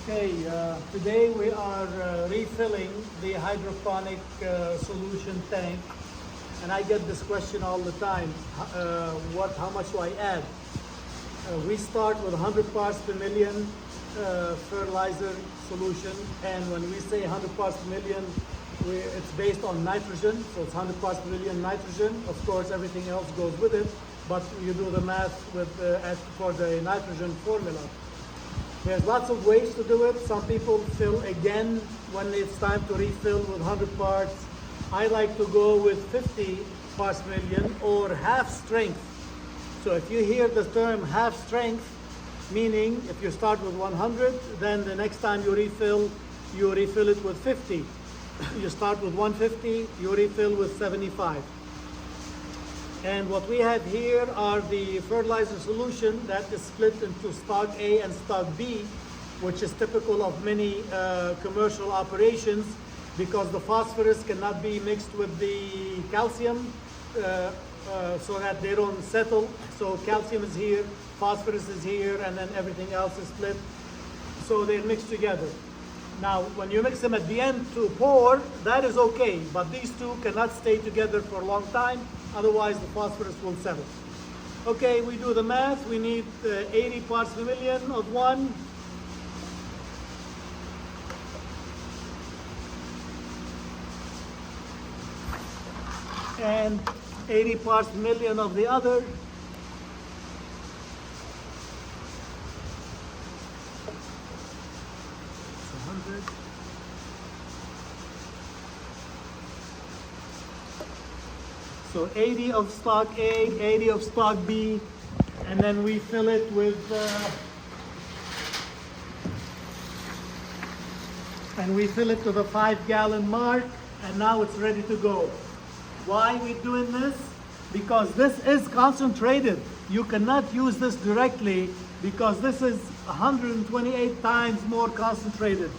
Okay, today we are refilling the hydroponic solution tank, and I get this question all the time. How much do I add? We start with 100 parts per million fertilizer solution, and when we say 100 parts per million, it's based on nitrogen, so it's 100 parts per million nitrogen. Of course, everything else goes with it, but you do the math with for the nitrogen formula. There's lots of ways to do it. Some people fill again when it's time to refill with 100 parts. I like to go with 50 parts per million or half strength. So if you hear the term half strength, meaning if you start with 100, then the next time you refill it with 50. You start with 150, you refill with 75. And what we have here are the fertilizer solution that is split into stock A and stock B, which is typical of many commercial operations, because the phosphorus cannot be mixed with the calcium so that they don't settle. So calcium is here, phosphorus is here, and then everything else is split. So they're mixed together. Now, when you mix them at the end to pour, that is okay, but these two cannot stay together for a long time, otherwise the phosphorus will settle. Okay, we do the math. We need 80 parts per million of one. And 80 parts per million of the other. So 80 of stock A, 80 of stock B, and then we fill it with to the 5-gallon mark, and now it's ready to go. Why are we doing this? Because this is concentrated. You cannot use this directly because this is 128 times more concentrated.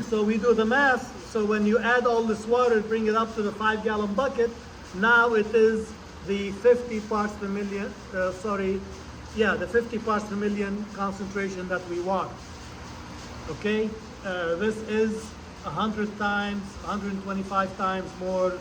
So we do the math. So when you add all this water, bring it up to the 5-gallon bucket, now it is the 50 parts per million, the 50 parts per million concentration that we want. Okay, this is 100 times, 125 times more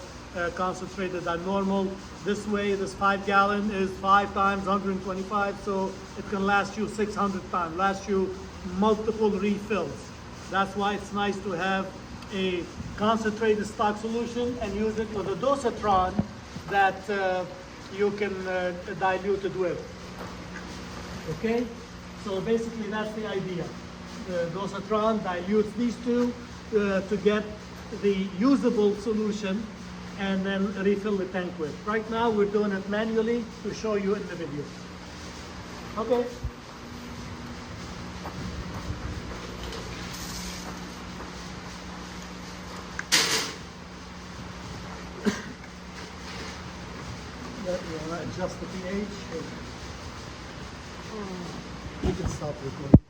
concentrated than normal. This way, this 5-gallon is 5 times 125, so it can last you 600 times, last you multiple refills. That's why it's nice to have a concentrated stock solution and use it with a dosatron that you can dilute it with. Okay, so basically that's the idea. The dosatron dilutes these two to get the usable solution and then refill the tank with. Right now we're doing it manually to show you in the video. Okay. You want to adjust the pH? You can stop recording.